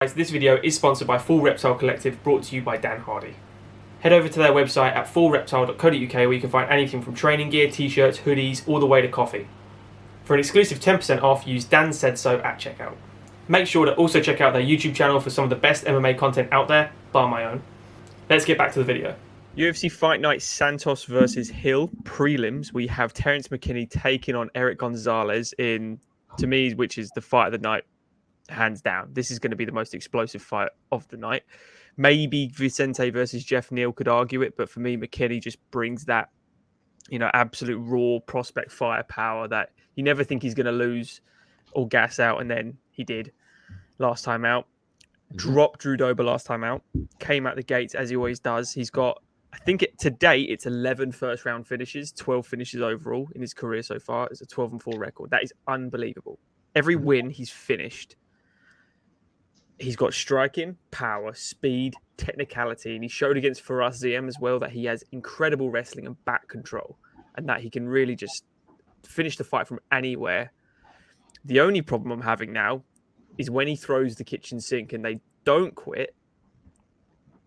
This video is sponsored by Full Reptile Collective, brought to you by Dan Hardy. Head over to their website at fullreptile.co.uk where you can find anything from training gear, t-shirts, hoodies, all the way to coffee. For an exclusive 10% off, use Dan Said So at checkout. Make sure to also check out their YouTube channel for some of the best MMA content out there, bar my own. Let's get back to the video. UFC Fight Night Santos versus Hill prelims. We have Terrance Mckinney taking on Erick Gonzalez in, to me, which is the fight of the night. Hands down, this is going to be the most explosive fight of the night. Maybe Vicente versus Jeff Neal could argue it, but for me, McKinney just brings that, absolute raw prospect firepower that you never think he's going to lose or gas out, and then he did last time out. Dropped Drew Dober last time out. Came out the gates as he always does. He's got, I think to date, it's 11 first-round finishes, 12 finishes overall in his career so far. It's a 12-4 record. That is unbelievable. Every win he's finished. He's got striking, power, speed, technicality, and he showed against Faraz Ziem as well that he has incredible wrestling and back control, and that he can really just finish the fight from anywhere. The only problem I'm having now is when he throws the kitchen sink and they don't quit,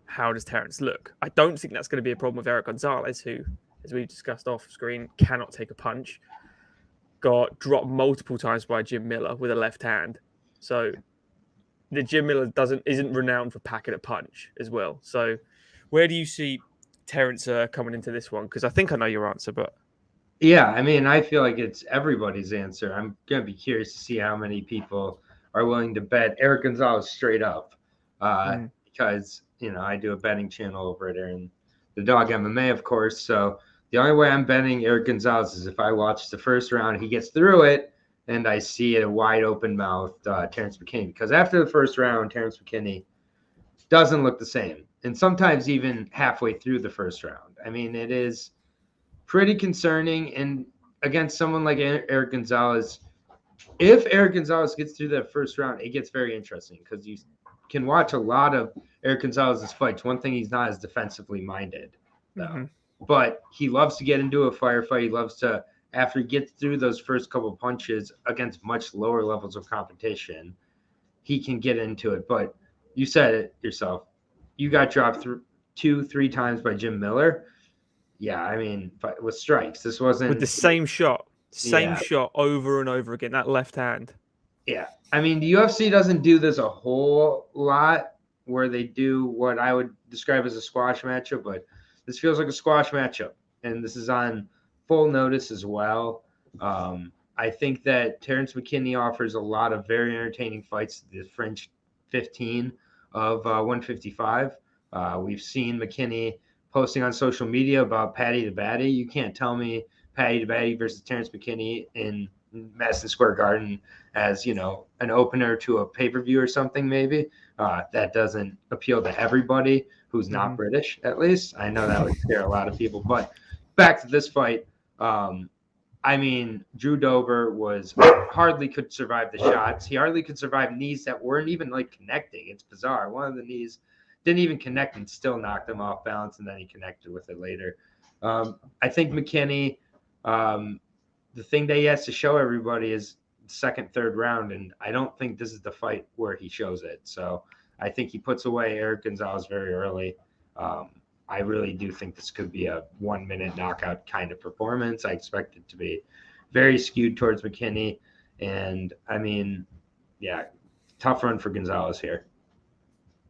how does Terrance look? I don't think that's going to be a problem with Erick Gonzalez, who, as we've discussed off screen, cannot take a punch. Got dropped multiple times by Jim Miller with a left hand. So the Jim Miller isn't renowned for packing a punch as well. So where do you see Terrance coming into this one? Because I think I know your answer, but... Yeah, I mean, I feel like it's everybody's answer. I'm going to be curious to see how many people are willing to bet Erick Gonzalez straight up. Because, I do a betting channel over at Aaron, the Dog MMA, of course. So the only way I'm betting Erick Gonzalez is if I watch the first round, he gets through it, and I see a wide open mouth Terrance Mckinney. Because after the first round, Terrance Mckinney doesn't look the same. And sometimes even halfway through the first round. I mean, it is pretty concerning. And against someone like Erick Gonzalez, if Erick Gonzalez gets through that first round, it gets very interesting. Because you can watch a lot of Erick Gonzalez's fights. One thing, he's not as defensively minded, though. Mm-hmm. But he loves to get into a firefight. He loves to... After he gets through those first couple of punches against much lower levels of competition, he can get into it. But you said it yourself. You got dropped 2-3 times by Jim Miller. Yeah, I mean, with strikes. This wasn't... With the same shot. Same shot over and over again, that left hand. Yeah. I mean, the UFC doesn't do this a whole lot where they do what I would describe as a squash matchup, but this feels like a squash matchup. And this is on full notice as well. I think that Terrance McKinney offers a lot of very entertaining fights, the French 15 of 155. We've seen McKinney posting on social media about Paddy the Baddy. You can't tell me Paddy the Baddy versus Terrance McKinney in Madison Square Garden as, an opener to a pay-per-view or something maybe. That doesn't appeal to everybody who's not British, at least. I know that would scare a lot of people. But back to this fight. I mean, Drew Dober hardly could survive the shots. He hardly could survive knees that weren't even connecting. It's bizarre. One of the knees didn't even connect and still knocked him off balance, and then he connected with it later. I think McKinney, the thing that he has to show everybody is second, third round, and I don't think this is the fight where he shows it. So I think he puts away Erick Gonzalez very early. I really do think this could be a 1-minute knockout kind of performance. I expect it to be very skewed towards McKinney. And, I mean, yeah, tough run for Gonzalez here.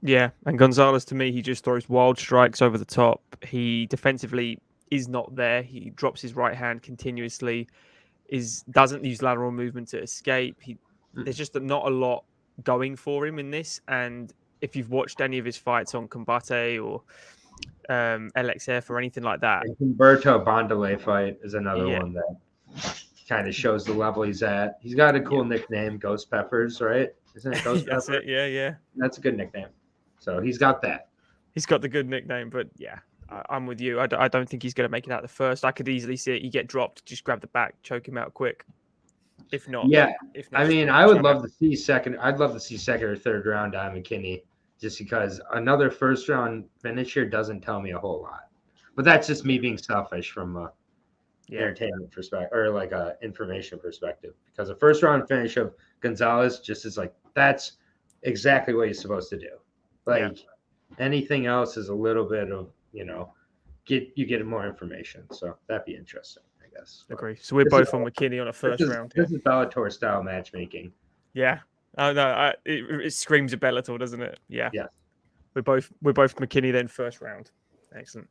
Yeah, and Gonzalez, to me, he just throws wild strikes over the top. He defensively is not there. He drops his right hand continuously, doesn't use lateral movement to escape. There's just not a lot going for him in this. And if you've watched any of his fights on Combate or LXF or anything like that. Humberto Bondale fight is another one that kind of shows the level he's at. He's got a cool nickname, Ghost Peppers, right? Isn't it Ghost That's Peppers? it, yeah. That's a good nickname. So he's got that. He's got the good nickname, but yeah, I'm with you. I don't think he's going to make it out the first. I could easily see it. You get dropped, just grab the back, choke him out quick. If not, I mean, I would love to see second. I'd love to see second or third round on McKinney. Just because another first round finish here doesn't tell me a whole lot. But that's just me being selfish from a entertainment perspective or a information perspective. Because a first round finish of Gonzalez just is that's exactly what you're supposed to do. Like anything else is a little bit of, get more information. So that'd be interesting, I guess. But Agree. So we're both on McKinney on a first round. this is Bellator style matchmaking. Yeah. Oh no, it screams a Bellator, doesn't it? Yeah. Yeah. We're both McKinney then first round. Excellent.